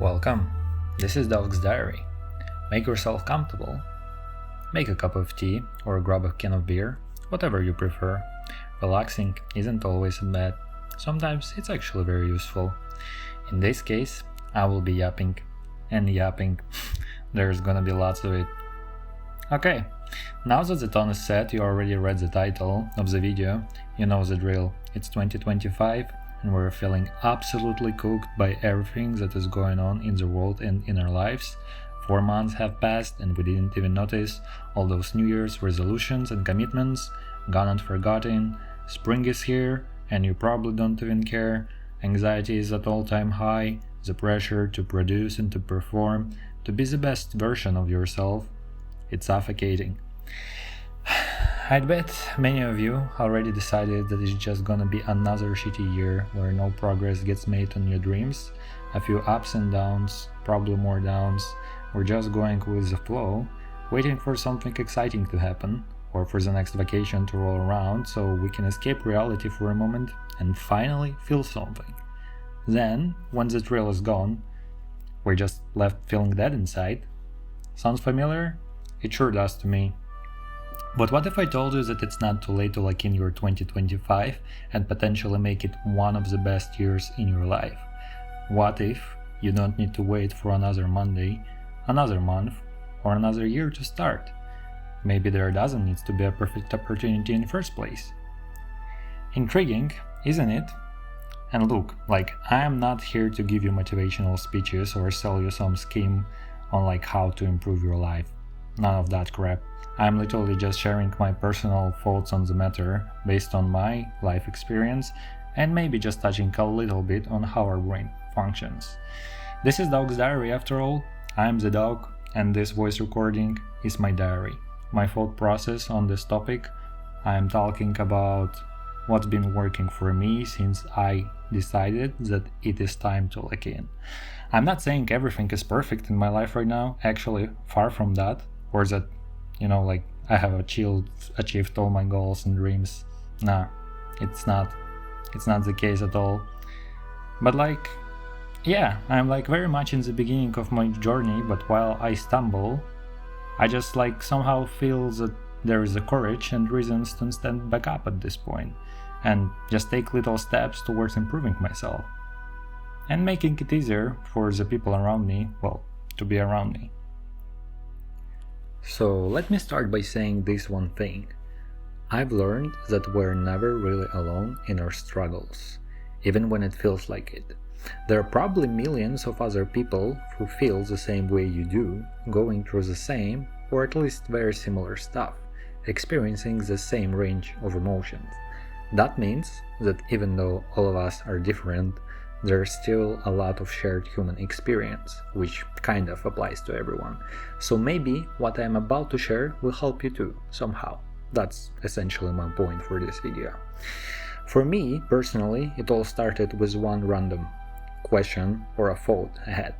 Welcome, this is Dawg's diary. Make yourself comfortable. Make a cup of tea or grab a can of beer, whatever you prefer. Relaxing isn't always bad, sometimes it's actually very useful. In this case, I will be yapping, and yapping, there's gonna be lots of it. Okay, now that the tone is set, you already read the title of the video, you know the drill. It's 2025 and we're feeling absolutely cooked by everything that is going on in the world and in our lives. 4 months have passed and we didn't even notice all those New Year's resolutions and commitments gone and forgotten. Spring is here and you probably don't even care. Anxiety is at all-time high, the pressure to produce and to perform, to be the best version of yourself. It's suffocating. I'd bet many of you already decided that it's just gonna be another shitty year where no progress gets made on your dreams, a few ups and downs, probably more downs. We're just going with the flow, waiting for something exciting to happen, or for the next vacation to roll around so we can escape reality for a moment and finally feel something. Then, when the thrill is gone, we're just left feeling dead inside. Sounds familiar? It sure does to me. But what if I told you that it's not too late to lock in your 2025 and potentially make it one of the best years in your life? What if you don't need to wait for another Monday, another month, or another year to start? Maybe there doesn't need to be a perfect opportunity in the first place. Intriguing, isn't it? And look, I am not here to give you motivational speeches or sell you some scheme on how to improve your life. None of that crap. I'm literally just sharing my personal thoughts on the matter based on my life experience and maybe just touching a little bit on how our brain functions. This is Dawg's diary after all. I'm the dog and this voice recording is my diary. My thought process on this topic. I am talking about what's been working for me since I decided that it is time to lock in. I'm not saying everything is perfect in my life right now, actually far from that, or that I have achieved all my goals and dreams. Nah, it's not the case at all. But I'm very much in the beginning of my journey, but while I stumble, I just somehow feel that there is a courage and reasons to stand back up at this point and just take little steps towards improving myself and making it easier for the people around me, to be around me. So let me start by saying this one thing. I've learned that we're never really alone in our struggles, even when it feels like it. There are probably millions of other people who feel the same way you do, going through the same, or at least very similar stuff, experiencing the same range of emotions. That means that even though all of us are different, there's still a lot of shared human experience, which kind of applies to everyone. So maybe what I'm about to share will help you too, somehow. That's essentially my point for this video. For me, personally, it all started with one random question or a thought I had.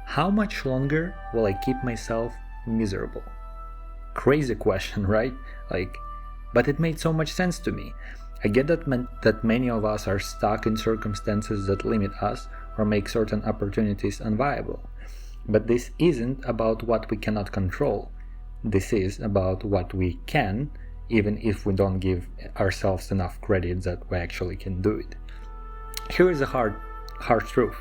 How much longer will I keep myself miserable? Crazy question, right? But it made so much sense to me. I get that many of us are stuck in circumstances that limit us or make certain opportunities unviable. But this isn't about what we cannot control. This is about what we can, even if we don't give ourselves enough credit that we actually can do it. Here is a hard truth.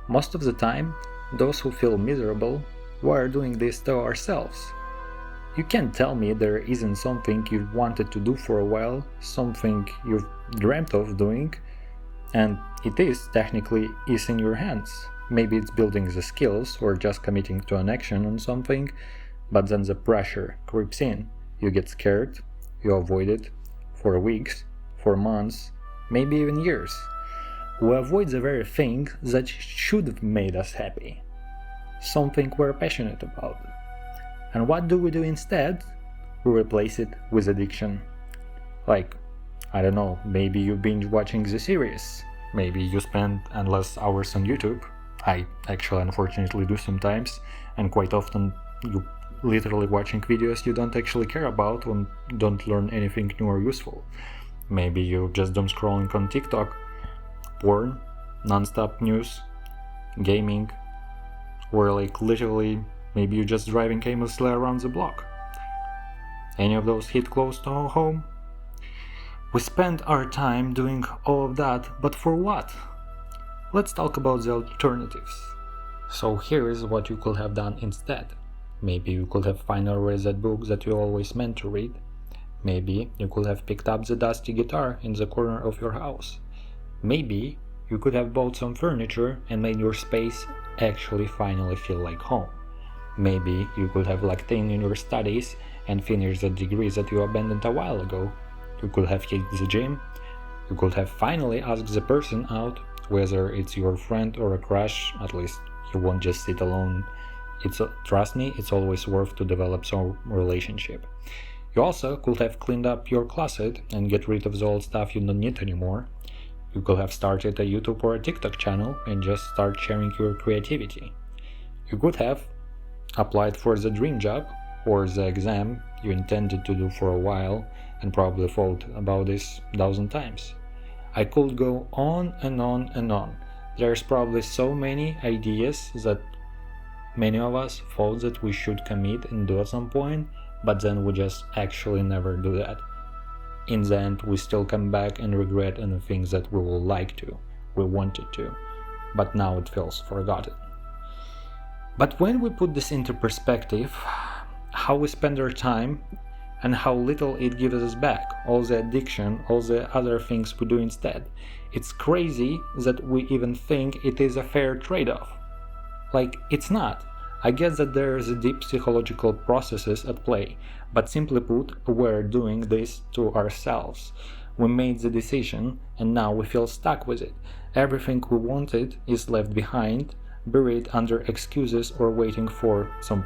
Most of the time, those who feel miserable, we're doing this to ourselves. You can't tell me there isn't something you've wanted to do for a while, something you've dreamt of doing, and it is technically in your hands. Maybe it's building the skills or just committing to an action on something, but then the pressure creeps in. You get scared, you avoid it for weeks, for months, maybe even years. We avoid the very thing that should have made us happy, something we're passionate about. And what do we do instead? We replace it with addiction. I don't know, maybe you binge watching the series. Maybe you spend endless hours on YouTube. I actually unfortunately do sometimes, and quite often you literally watching videos you don't actually care about and don't learn anything new or useful. Maybe you just doom scrolling on TikTok, porn, non-stop news, gaming, Or like literally, maybe you're just driving aimlessly around the block. Any of those hit close to home? We spend our time doing all of that, but for what? Let's talk about the alternatives. So here is what you could have done instead. Maybe you could have finally read that book that you always meant to read. Maybe you could have picked up the dusty guitar in the corner of your house. Maybe you could have bought some furniture and made your space actually finally feel like home. Maybe you could have locked in your studies and finished the degrees that you abandoned a while ago. You could have hit the gym. You could have finally asked the person out, whether it's your friend or a crush. At least you won't just sit alone. Trust me, it's always worth to develop some relationship. You also could have cleaned up your closet and get rid of the old stuff you don't need anymore. You could have started a YouTube or a TikTok channel and just start sharing your creativity. You could have applied for the dream job or the exam you intended to do for a while and probably thought about this 1,000 times. I could go on and on and on. There's probably so many ideas that many of us thought that we should commit and do at some point, but then we just actually never do that. In the end, we still come back and regret any things that we would like to, we wanted to, but now it feels forgotten. But when we put this into perspective, how we spend our time and how little it gives us back, all the addiction, all the other things we do instead, it's crazy that we even think it is a fair trade-off. Like, it's not. I get that there is deep psychological processes at play, but simply put, we're doing this to ourselves. We made the decision, and now we feel stuck with it. Everything we wanted is left behind, buried under excuses or waiting for some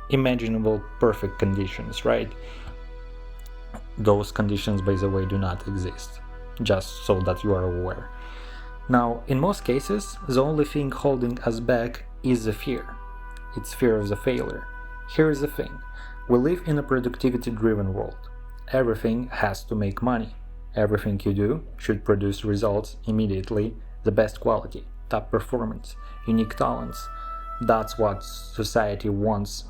imaginable perfect conditions, right? Those conditions, by the way, do not exist, just so that you are aware. Now, in most cases, the only thing holding us back is the fear. It's fear of the failure. Here's the thing. We live in a productivity-driven world. Everything has to make money. Everything you do should produce results immediately, the best quality, top performance, unique talents. That's what society wants.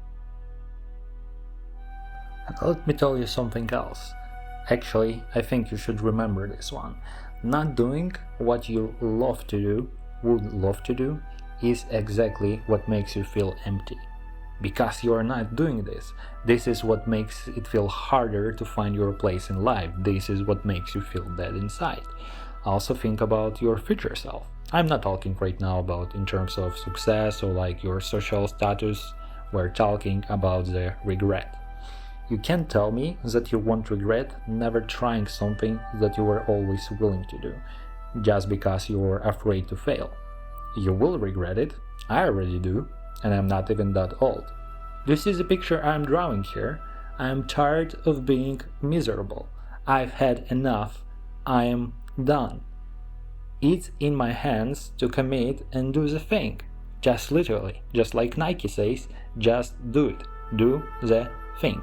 And let me tell you something else. Actually, I think you should remember this one. Not doing what you would love to do, is exactly what makes you feel empty. Because you are not doing this. This is what makes it feel harder to find your place in life. This is what makes you feel dead inside. Also think about your future self. I'm not talking right now about in terms of success or like your social status. We're talking about the regret. You can't tell me that you won't regret never trying something that you were always willing to do, just because you were afraid to fail. You will regret it, I already do, and I'm not even that old. This is the picture I'm drawing here. I am tired of being miserable. I've had enough. I am done. It's in my hands to commit and do the thing. Just literally, just like Nike says, just do it. Do the thing.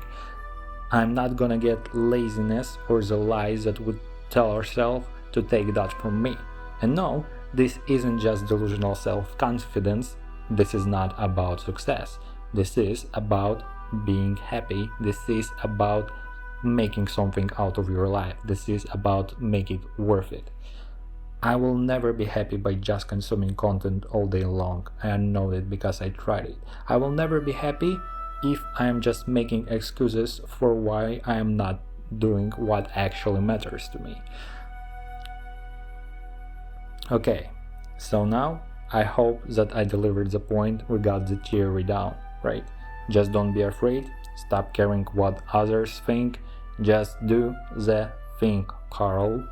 I'm not gonna get laziness or the lies that would tell ourselves to take that from me. And no, this isn't just delusional self-confidence. This is not about success. This is about being happy. This is about making something out of your life. This is about making it worth it. I will never be happy by just consuming content all day long. I know it because I tried it. I will never be happy if I am just making excuses for why I am not doing what actually matters to me. Okay, so now I hope that I delivered the point. We got the theory down, right? Just don't be afraid. Stop caring what others think. Just do the thing, Carl.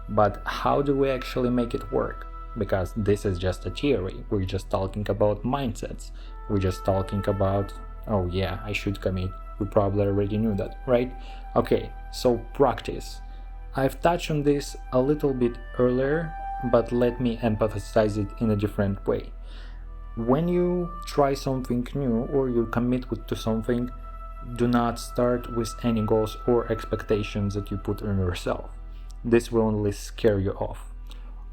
But how do we actually make it work? Because this is just a theory. We're just talking about mindsets. We're just talking about, oh yeah, I should commit. We probably already knew that, right? Okay, so practice. I've touched on this a little bit earlier, but let me emphasize it in a different way. When you try something new or you commit to something, do not start with any goals or expectations that you put on yourself. This will only scare you off.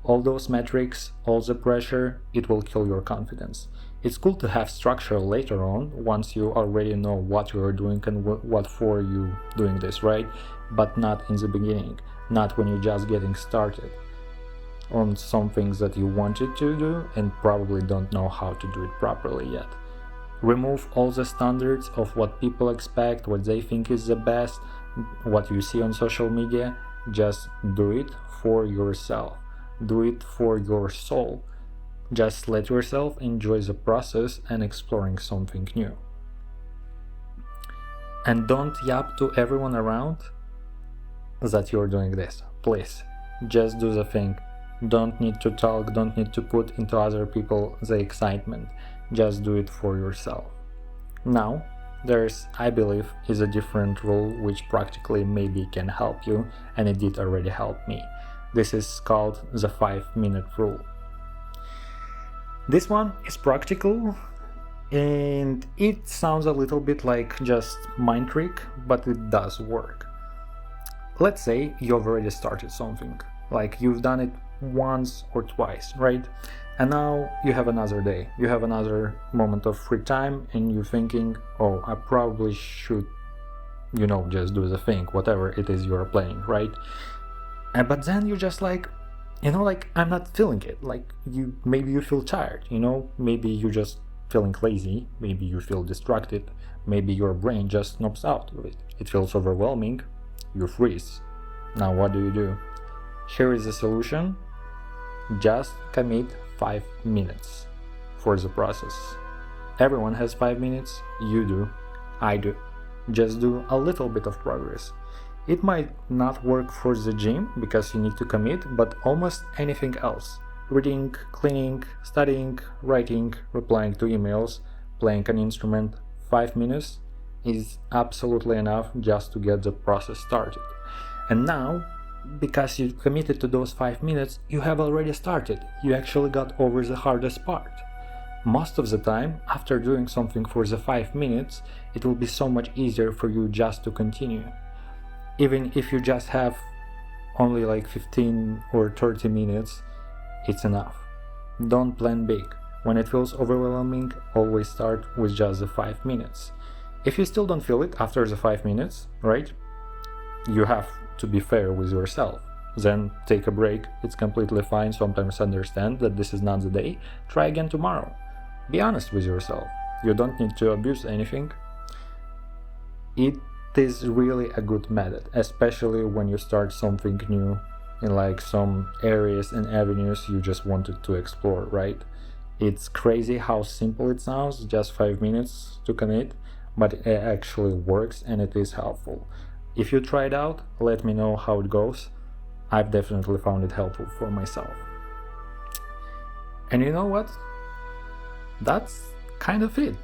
all those metrics, all the pressure, it will kill your confidence. It's cool to have structure later on, once you already know what you are doing and what for you doing this, right? But not in the beginning, not when you're just getting started on some things that you wanted to do and probably don't know how to do it properly yet. Remove all the standards of what people expect, what they think is the best, what you see on social media. Just do it for yourself. Do it for your soul. Just let yourself enjoy the process and exploring something new. And don't yap to everyone around that you're doing this. Please, just do the thing. Don't need to talk, don't need to put into other people the excitement. Just do it for yourself. Now, there's, I believe, is a different rule which practically maybe can help you, and it did already help me. This is called the 5-minute rule. This one is practical, and it sounds a little bit like just mind trick, but it does work. Let's say you've already started something, like you've done it once or twice, right? And now you have another day, you have another moment of free time, and you're thinking, oh, I probably should, just do the thing, whatever it is you're playing, right? But then you're just like, I'm not feeling it. Like maybe you feel tired, maybe you're just feeling lazy, maybe you feel distracted, maybe your brain just snaps out of it. It feels overwhelming, you freeze. Now what do? Here is the solution. Just commit 5 minutes for the process. Everyone has 5 minutes, you do, I do. Just do a little bit of progress. It might not work for the gym because you need to commit, but almost anything else. Reading, cleaning, studying, writing, replying to emails, playing an instrument, 5 minutes is absolutely enough just to get the process started. And now, because you committed to those 5 minutes, you have already started. You actually got over the hardest part. Most of the time, after doing something for the 5 minutes, it will be so much easier for you just to continue. Even if you just have only like 15 or 30 minutes, it's enough. Don't plan big. When it feels overwhelming, always start with just the 5 minutes. If you still don't feel it after the 5 minutes, right? You have to be fair with yourself. Then take a break. It's completely fine. Sometimes understand that this is not the day. Try again tomorrow. Be honest with yourself. You don't need to abuse anything. It is really a good method, especially when you start something new in like some areas and avenues you just wanted to explore, right? It's crazy how simple it sounds, just 5 minutes to commit, but it actually works and it is helpful. If you try it out, let me know how it goes. I've definitely found it helpful for myself. And you know what? That's kind of it.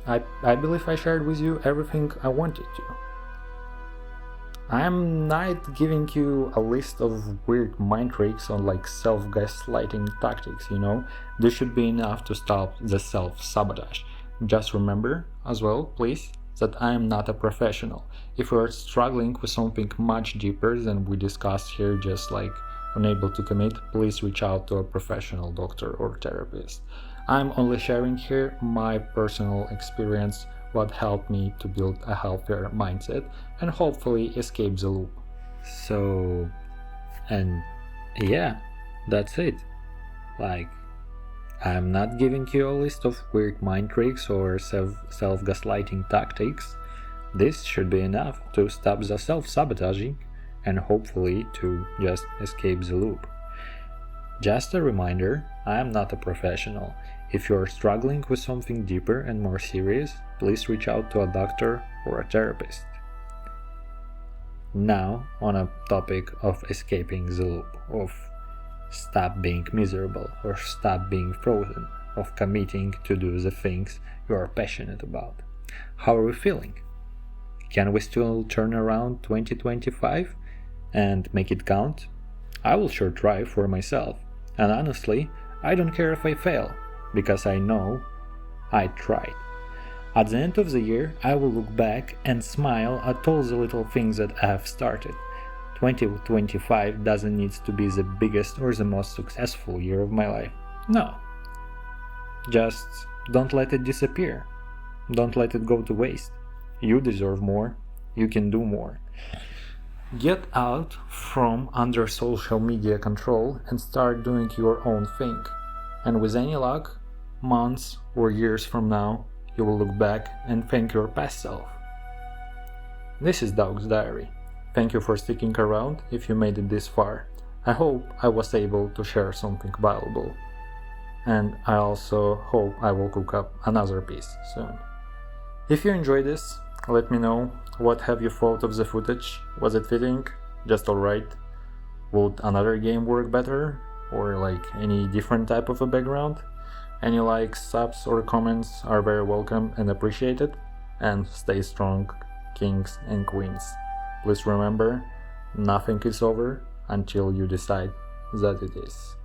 I believe I shared with you everything I wanted to. I'm not giving you a list of weird mind tricks on like self-gaslighting tactics, This should be enough to stop the self-sabotage. Just remember as well, please, that I am not a professional. If you are struggling with something much deeper than we discussed here, just like unable to commit, please reach out to a professional doctor or therapist. I'm only sharing here my personal experience, what helped me to build a healthier mindset and hopefully escape the loop. So, and yeah, that's it. I'm not giving you a list of weird mind tricks or self-gaslighting tactics. This should be enough to stop the self-sabotaging and hopefully to just escape the loop. Just a reminder, I am not a professional. If you are struggling with something deeper and more serious, please reach out to a doctor or a therapist. Now, on a topic of escaping the loop, of stop being miserable or stop being frozen, of committing to do the things you are passionate about. How are we feeling? Can we still turn around 2025 and make it count? I will sure try for myself, and honestly, I don't care if I fail, because I know I tried. At the end of the year, I will look back and smile at all the little things that I have started. 2025 doesn't need to be the biggest or the most successful year of my life. No. Just don't let it disappear. Don't let it go to waste. You deserve more. You can do more. Get out from under social media control and start doing your own thing. And with any luck, months or years from now, you will look back and thank your past self. This is Dawg's Diary. Thank you for sticking around if you made it this far. I hope I was able to share something valuable. And I also hope I will cook up another piece soon. If you enjoyed this, let me know. What have you thought of the footage? Was it fitting? Just alright? Would another game work better? Or like any different type of a background? Any likes, subs or comments are very welcome and appreciated. And stay strong, kings and queens. Please remember, nothing is over until you decide that it is.